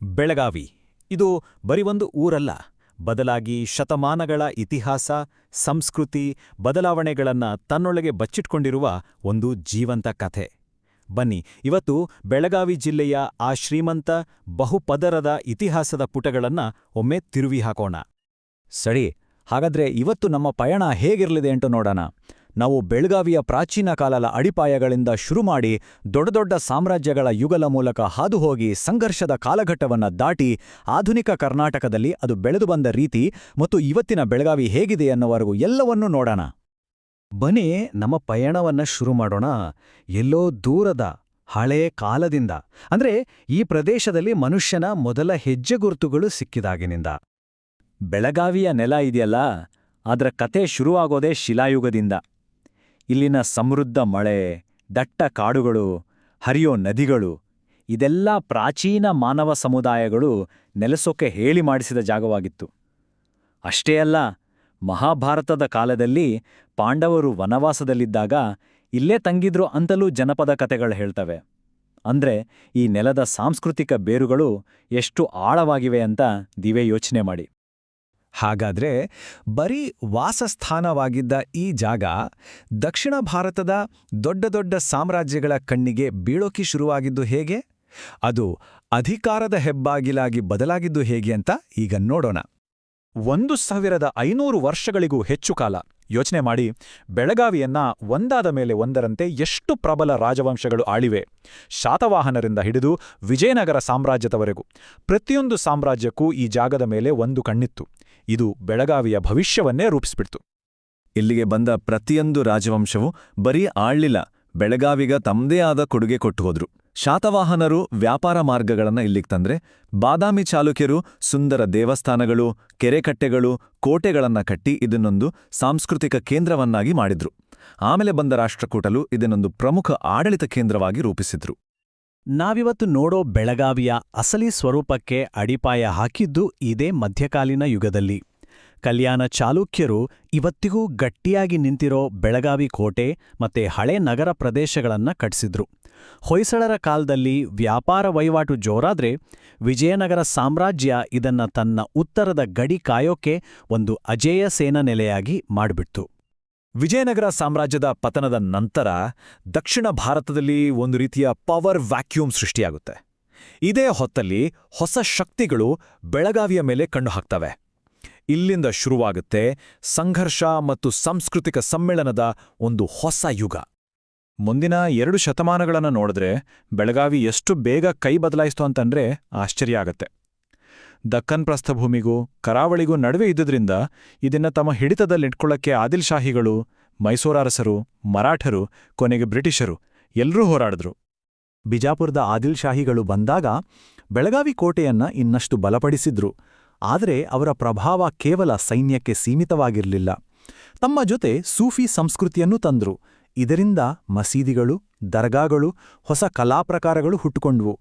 ಬೆಳಗಾವಿ ಇದು ಬರೀ ಒಂದು ಊರಲ್ಲ, ಬದಲಾಗಿ ಶತಮಾನಗಳ ಇತಿಹಾಸ, ಸಂಸ್ಕೃತಿ, ಬದಲಾವಣೆಗಳನ್ನ ತನ್ನೊಳಗೆ ಬಚ್ಚಿಟ್ಕೊಂಡಿರುವ ಒಂದು ಜೀವಂತ ಕಥೆ. ಬನ್ನಿ, ಇವತ್ತು ಬೆಳಗಾವಿ ಜಿಲ್ಲೆಯ ಆ ಶ್ರೀಮಂತ, ಬಹುಪದರದ ಇತಿಹಾಸದ ಪುಟಗಳನ್ನ ಒಮ್ಮೆ ತಿರುವಿ ಹಾಕೋಣ. ಸರಿ, ಹಾಗಾದ್ರೆ ಇವತ್ತು ನಮ್ಮ ಪಯಣ ಹೇಗಿರಲಿದೆ ಅಂತ ನೋಡೋಣ. ನಾವು ಬೆಳಗಾವಿಯ ಪ್ರಾಚೀನ ಕಾಲದ ಅಡಿಪಾಯಗಳಿಂದ ಶುರು ಮಾಡಿ ದೊಡ್ಡ ದೊಡ್ಡ ಸಾಮ್ರಾಜ್ಯಗಳ ಯುಗಲ ಮೂಲಕ ಹಾದುಹೋಗಿ ಸಂಘರ್ಷದ ಕಾಲಘಟ್ಟವನ್ನು ದಾಟಿ ಆಧುನಿಕ ಕರ್ನಾಟಕದಲ್ಲಿ ಅದು ಬೆಳೆದು ಬಂದ ರೀತಿ ಮತ್ತು ಇವತ್ತಿನ ಬೆಳಗಾವಿ ಹೇಗಿದೆ ಅನ್ನೋವರೆಗೂ ಎಲ್ಲವನ್ನೂ ನೋಡೋಣ. ಬನ್ನಿ, ನಮ್ಮ ಪಯಣವನ್ನ ಶುರು ಮಾಡೋಣ ಎಲ್ಲೋ ದೂರದ ಹಳೇ ಕಾಲದಿಂದ, ಅಂದ್ರೆ ಈ ಪ್ರದೇಶದಲ್ಲಿ ಮನುಷ್ಯನ ಮೊದಲ ಹೆಜ್ಜೆಗುರುತುಗಳು ಸಿಕ್ಕಿದಾಗಿನಿಂದ. ಬೆಳಗಾವಿಯ ನೆಲ ಇದೆಯಲ್ಲ, ಅದರ ಕತೆ ಶುರುವಾಗೋದೇ ಶಿಲಾಯುಗದಿಂದ. ಇಲ್ಲಿನ ಸಮೃದ್ಧ ಮಳೆ, ದಟ್ಟ ಕಾಡುಗಳು, ಹರಿಯೋ ನದಿಗಳು, ಇದೆಲ್ಲ ಪ್ರಾಚೀನ ಮಾನವ ಸಮುದಾಯಗಳು ನೆಲೆಸೋಕೆ ಹೇಳಿ ಮಾಡಿಸಿದ ಜಾಗವಾಗಿತ್ತು. ಅಷ್ಟೇ ಅಲ್ಲ, ಮಹಾಭಾರತದ ಕಾಲದಲ್ಲಿ ಪಾಂಡವರು ವನವಾಸದಲ್ಲಿದ್ದಾಗ ಇಲ್ಲೇ ತಂಗಿದ್ರು ಅಂತಲೂ ಜನಪದ ಕತೆಗಳು ಹೇಳ್ತವೆ. ಅಂದ್ರೆ ಈ ನೆಲದ ಸಾಂಸ್ಕೃತಿಕ ಬೇರುಗಳು ಎಷ್ಟು ಆಳವಾಗಿವೆ ಅಂತ ನೀವೇ ಯೋಚನೆ ಮಾಡಿ. ಹಾಗಾದ್ರೆ ಬರೀ ವಾಸಸ್ಥಾನವಾಗಿದ್ದ ಈ ಜಾಗ ದಕ್ಷಿಣ ಭಾರತದ ದೊಡ್ಡ ದೊಡ್ಡ ಸಾಮ್ರಾಜ್ಯಗಳ ಕಣ್ಣಿಗೆ ಬೀಳೋಕಿ ಶುರುವಾಗಿದ್ದು ಹೇಗೆ? ಅದು ಅಧಿಕಾರದ ಹೆಬ್ಬಾಗಿಲಾಗಿ ಬದಲಾಗಿದ್ದು ಹೇಗೆ ಅಂತ ಈಗ ನೋಡೋಣ. 1500 ವರ್ಷಗಳಿಗೂ ಹೆಚ್ಚು ಕಾಲ ಯೋಚನೆ ಮಾಡಿ, ಬೆಳಗಾವಿಯನ್ನ ಒಂದಾದ ಮೇಲೆ ಒಂದರಂತೆ ಎಷ್ಟು ಪ್ರಬಲ ರಾಜವಂಶಗಳು ಆಳಿವೆ. ಶಾತವಾಹನರಿಂದ ಹಿಡಿದು ವಿಜಯನಗರ ಸಾಮ್ರಾಜ್ಯದವರೆಗೂ ಪ್ರತಿಯೊಂದು ಸಾಮ್ರಾಜ್ಯಕ್ಕೂ ಈ ಜಾಗದ ಮೇಲೆ ಒಂದು ಕಣ್ಣಿತ್ತು. ಇದು ಬೆಳಗಾವಿಯ ಭವಿಷ್ಯವನ್ನೇ ರೂಪಿಸ್ಬಿಡ್ತು. ಇಲ್ಲಿಗೆ ಬಂದ ಪ್ರತಿಯೊಂದು ರಾಜವಂಶವೂ ಬರೀ ಆಳ್ಲಿಲ್ಲ, ಬೆಳಗಾವಿಗ ತಮ್ಮದೇ ಆದ ಕೊಡುಗೆ ಕೊಟ್ಟು ಹೋದ್ರು. ಶಾತವಾಹನರು ವ್ಯಾಪಾರ ಮಾರ್ಗಗಳನ್ನು ಇಲ್ಲಿಗೆ ತಂದ್ರೆ, ಬಾದಾಮಿ ಚಾಲುಕ್ಯರು ಸುಂದರ ದೇವಸ್ಥಾನಗಳು, ಕೆರೆಕಟ್ಟೆಗಳು, ಕೋಟೆಗಳನ್ನ ಕಟ್ಟಿ ಇದನ್ನೊಂದು ಸಾಂಸ್ಕೃತಿಕ ಕೇಂದ್ರವನ್ನಾಗಿ ಮಾಡಿದ್ರು. ಆಮೇಲೆ ಬಂದ ರಾಷ್ಟ್ರಕೂಟರು ಇದನ್ನೊಂದು ಪ್ರಮುಖ ಆಡಳಿತ ಕೇಂದ್ರವಾಗಿ ರೂಪಿಸಿದ್ರು. ನಾವಿವತ್ತು ನೋಡೋ ಬೆಳಗಾವಿಯ ಅಸಲಿ ಸ್ವರೂಪಕ್ಕೆ ಅಡಿಪಾಯ ಹಾಕಿದ್ದು ಇದೇ ಮಧ್ಯಕಾಲೀನ ಯುಗದಲ್ಲಿ. ಕಲ್ಯಾಣ ಚಾಲುಕ್ಯರು ಇವತ್ತಿಗೂ ಗಟ್ಟಿಯಾಗಿ ನಿಂತಿರೋ ಬೆಳಗಾವಿ ಕೋಟೆ ಮತ್ತೆ ಹಳೆ ನಗರ ಪ್ರದೇಶಗಳನ್ನ ಕಟ್ಟಿಸಿದ್ರು. ಹೊಯ್ಸಳರ ಕಾಲದಲ್ಲಿ ವ್ಯಾಪಾರ ವಹಿವಾಟು ಜೋರಾದ್ರೆ, ವಿಜಯನಗರ ಸಾಮ್ರಾಜ್ಯ ಇದನ್ನ ತನ್ನ ಉತ್ತರದ ಗಡಿ ಕಾಯೋಕೆ ಒಂದು ಅಜೇಯ ಸೇನಾ ನೆಲೆಯಾಗಿ ಮಾಡಿಬಿಡ್ತು. ವಿಜಯನಗರ ಸಾಮ್ರಾಜ್ಯದ ಪತನದ ನಂತರ ದಕ್ಷಿಣ ಭಾರತದಲ್ಲಿ ಒಂದು ರೀತಿಯ ಪವರ್ ವ್ಯಾಕ್ಯೂಮ್ ಸೃಷ್ಟಿಯಾಗುತ್ತೆ. ಇದೇ ಹೊತ್ತಲ್ಲಿ ಹೊಸ ಶಕ್ತಿಗಳು ಬೆಳಗಾವಿಯ ಮೇಲೆ ಕಣ್ಣು ಹಾಕ್ತವೆ. ಇಲ್ಲಿಂದ ಶುರುವಾಗುತ್ತೆ ಸಂಘರ್ಷ ಮತ್ತು ಸಾಂಸ್ಕೃತಿಕ ಸಮ್ಮೇಳನದ ಒಂದು ಹೊಸ ಯುಗ. ಮುಂದಿನ 2 ಶತಮಾನಗಳನ್ನು ನೋಡಿದ್ರೆ ಬೆಳಗಾವಿ ಎಷ್ಟು ಬೇಗ ಕೈ ಬದಲಾಯಿಸ್ತು ಅಂತಂದ್ರೆ ಆಶ್ಚರ್ಯ ಆಗತ್ತೆ. ದಕ್ಕನ್ ಪ್ರಸ್ಥಭೂಮಿಗೂ ಕರಾವಳಿಗೂ ನಡುವೆ ಇದ್ದುದರಿಂದ ಇದನ್ನ ತಮ್ಮ ಹಿಡಿತದಲ್ಲಿಟ್ಕೊಳ್ಳಕ್ಕೆ ಆದಿಲ್ ಶಾಹಿಗಳು, ಮೈಸೂರು ಅರಸರು, ಮರಾಠರು, ಕೊನೆಗೆ ಬ್ರಿಟಿಷರು ಎಲ್ಲರೂ ಹೋರಾಡಿದ್ರು. ಬಿಜಾಪುರದ ಆದಿಲ್ ಶಾಹಿಗಳು ಬಂದಾಗ ಬೆಳಗಾವಿ ಕೋಟೆಯನ್ನ ಇನ್ನಷ್ಟು ಬಲಪಡಿಸಿದ್ರು. ಆದರೆ ಅವರ ಪ್ರಭಾವ ಕೇವಲ ಸೈನ್ಯಕ್ಕೆ ಸೀಮಿತವಾಗಿರಲಿಲ್ಲ. ತಮ್ಮ ಜೊತೆ ಸೂಫಿ ಸಂಸ್ಕೃತಿಯನ್ನೂ ತಂದ್ರು. ಇದರಿಂದ ಮಸೀದಿಗಳು, ದರ್ಗಾಗಳು, ಹೊಸ ಕಲಾಪ್ರಕಾರಗಳು ಹುಟ್ಟುಕೊಂಡ್ವು.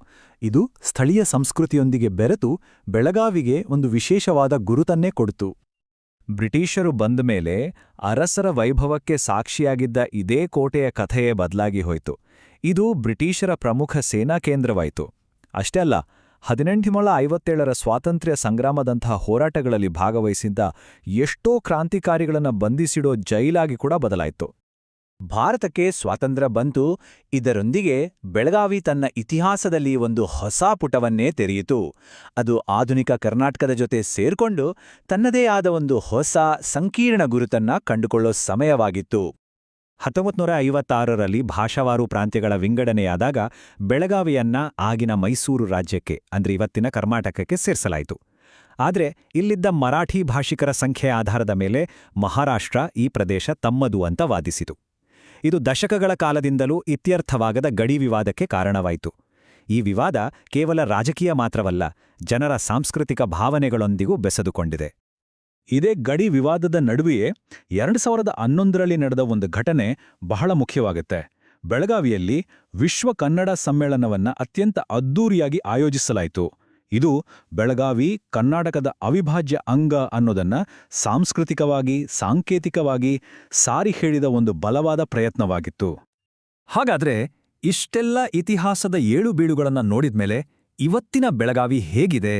ಇದು ಸ್ಥಳೀಯ ಸಂಸ್ಕೃತಿಯೊಂದಿಗೆ ಬೆರೆತು ಬೆಳಗಾವಿಗೆ ಒಂದು ವಿಶೇಷವಾದ ಗುರುತನ್ನೇ ಕೊಡ್ತು. ಬ್ರಿಟಿಷರು ಬಂದ ಮೇಲೆ ಅರಸರ ವೈಭವಕ್ಕೆ ಸಾಕ್ಷಿಯಾಗಿದ್ದ ಇದೇ ಕೋಟೆಯ ಕಥೆಯೇ ಬದಲಾಗಿ ಹೋಯಿತು. ಇದು ಬ್ರಿಟಿಷರ ಪ್ರಮುಖ ಸೇನಾ ಕೇಂದ್ರವಾಯಿತು. ಅಷ್ಟೇ ಅಲ್ಲ, 1857ರ ಸ್ವಾತಂತ್ರ್ಯ ಸಂಗ್ರಾಮದಂತಹ ಹೋರಾಟಗಳಲ್ಲಿ ಭಾಗವಹಿಸಿದ್ದ ಎಷ್ಟೋ ಕ್ರಾಂತಿಕಾರಿಗಳನ್ನು ಬಂಧಿಸಿಡೋ ಜೈಲಾಗಿ ಕೂಡ ಬದಲಾಯಿತು. ಭಾರತಕ್ಕೆ ಸ್ವಾತಂತ್ರ್ಯ ಬಂತು. ಇದರೊಂದಿಗೆ ಬೆಳಗಾವಿ ತನ್ನ ಇತಿಹಾಸದಲ್ಲಿ ಒಂದು ಹೊಸ ಪುಟವನ್ನೇ ತೆರೆಯಿತು. ಅದು ಆಧುನಿಕ ಕರ್ನಾಟಕದ ಜೊತೆ ಸೇರ್ಕೊಂಡು ತನ್ನದೇ ಆದ ಒಂದು ಹೊಸ ಸಂಕೀರ್ಣ ಗುರುತನ್ನ ಕಂಡುಕೊಳ್ಳೋ ಸಮಯವಾಗಿತ್ತು. 1956ರಲ್ಲಿ ಭಾಷಾವಾರು ಪ್ರಾಂತ್ಯಗಳ ವಿಂಗಡಣೆಯಾದಾಗ ಬೆಳಗಾವಿಯನ್ನ ಆಗಿನ ಮೈಸೂರು ರಾಜ್ಯಕ್ಕೆ, ಅಂದ್ರೆ ಇವತ್ತಿನ ಕರ್ನಾಟಕಕ್ಕೆ ಸೇರಿಸಲಾಯಿತು. ಆದರೆ ಇಲ್ಲಿದ್ದ ಮರಾಠಿ ಭಾಷಿಕರ ಸಂಖ್ಯೆಯ ಆಧಾರದ ಮೇಲೆ ಮಹಾರಾಷ್ಟ್ರ ಈ ಪ್ರದೇಶ ತಮ್ಮದು ಅಂತ ವಾದಿಸಿತು. ಇದು ದಶಕಗಳ ಕಾಲದಿಂದಲೂ ಇತ್ಯರ್ಥವಾಗದ ಗಡಿ ವಿವಾದಕ್ಕೆ ಕಾರಣವಾಯಿತು. ಈ ವಿವಾದ ಕೇವಲ ರಾಜಕೀಯ ಮಾತ್ರವಲ್ಲ, ಜನರ ಸಾಂಸ್ಕೃತಿಕ ಭಾವನೆಗಳೊಂದಿಗೂ ಬೆಸೆದುಕೊಂಡಿದೆ. ಇದೇ ಗಡಿ ವಿವಾದದ ನಡುವೆಯೇ 2011ರಲ್ಲಿ ನಡೆದ ಒಂದು ಘಟನೆ ಬಹಳ ಮುಖ್ಯವಾಗುತ್ತೆ. ಬೆಳಗಾವಿಯಲ್ಲಿ ವಿಶ್ವ ಕನ್ನಡ ಸಮ್ಮೇಳನವನ್ನ ಅತ್ಯಂತ ಅದ್ದೂರಿಯಾಗಿ ಆಯೋಜಿಸಲಾಯಿತು. ಇದು ಬೆಳಗಾವಿ ಕರ್ನಾಟಕದ ಅವಿಭಾಜ್ಯ ಅಂಗ ಅನ್ನೋದನ್ನ ಸಾಂಸ್ಕೃತಿಕವಾಗಿ, ಸಾಂಕೇತಿಕವಾಗಿ ಸಾರಿ ಹೇಳಿದ ಒಂದು ಬಲವಾದ ಪ್ರಯತ್ನವಾಗಿತ್ತು. ಹಾಗಾದ್ರೆ ಇಷ್ಟೆಲ್ಲ ಇತಿಹಾಸದ ಏಳು ಬೀಳುಗಳನ್ನ ನೋಡಿದ್ಮೇಲೆ ಇವತ್ತಿನ ಬೆಳಗಾವಿ ಹೇಗಿದೆ,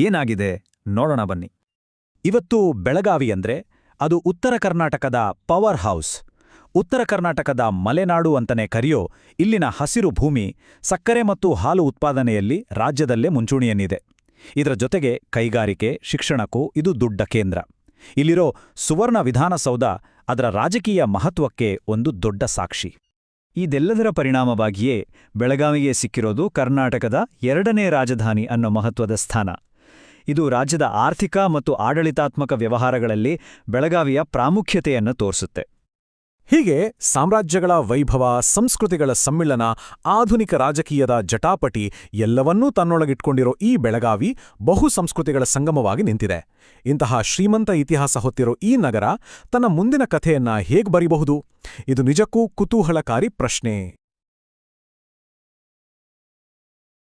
ಏನಾಗಿದೆ ನೋಡೋಣ ಬನ್ನಿ. ಇವತ್ತು ಬೆಳಗಾವಿ ಅಂದ್ರೆ ಅದು ಉತ್ತರ ಕರ್ನಾಟಕದ ಪವರ್ ಹೌಸ್. ಉತ್ತರ ಕರ್ನಾಟಕದ ಮಲೆನಾಡು ಅಂತಲೇ ಕರೆಯೋ ಇಲ್ಲಿನ ಹಸಿರು ಭೂಮಿ ಸಕ್ಕರೆ ಮತ್ತು ಹಾಲು ಉತ್ಪಾದನೆಯಲ್ಲಿ ರಾಜ್ಯದಲ್ಲೇ ಮುಂಚೂಣಿಯನ್ನಿದೆ. ಇದರ ಜೊತೆಗೆ ಕೈಗಾರಿಕೆ, ಶಿಕ್ಷಣಕ್ಕೂ ಇದು ದೊಡ್ಡ ಕೇಂದ್ರ. ಇಲ್ಲಿರೋ ಸುವರ್ಣ ವಿಧಾನಸೌಧ ಅದರ ರಾಜಕೀಯ ಮಹತ್ವಕ್ಕೆ ಒಂದು ದೊಡ್ಡ ಸಾಕ್ಷಿ. ಇದೆಲ್ಲದರ ಪರಿಣಾಮವಾಗಿಯೇ ಬೆಳಗಾವಿಗೆ ಸಿಕ್ಕಿರೋದು ಕರ್ನಾಟಕದ 2ನೇ ರಾಜಧಾನಿ ಅನ್ನೋ ಮಹತ್ವದ ಸ್ಥಾನ. ಇದು ರಾಜ್ಯದ ಆರ್ಥಿಕ ಮತ್ತು ಆಡಳಿತಾತ್ಮಕ ವ್ಯವಹಾರಗಳಲ್ಲಿ ಬೆಳಗಾವಿಯ ಪ್ರಾಮುಖ್ಯತೆಯನ್ನು ತೋರಿಸುತ್ತೆ. ಹೀಗೆ ಸಾಮ್ರಾಜ್ಯಗಳ ವೈಭವ, ಸಂಸ್ಕೃತಿಗಳ ಸಮ್ಮಿಳನ, ಆಧುನಿಕ ರಾಜಕೀಯದ ಜಟಾಪಟಿ ಎಲ್ಲವನ್ನೂ ತನ್ನೊಳಗಿಟ್ಕೊಂಡಿರೋ ಈ ಬೆಳಗಾವಿ ಬಹು ಸಂಸ್ಕೃತಿಗಳ ಸಂಗಮವಾಗಿ ನಿಂತಿದೆ. ಇಂತಹ ಶ್ರೀಮಂತ ಇತಿಹಾಸ ಹೊತ್ತಿರೋ ಈ ನಗರ ತನ್ನ ಮುಂದಿನ ಕಥೆಯನ್ನ ಹೇಗೆ ಬರೀಬಹುದು? ಇದು ನಿಜಕ್ಕೂ ಕುತೂಹಲಕಾರಿ ಪ್ರಶ್ನೆ.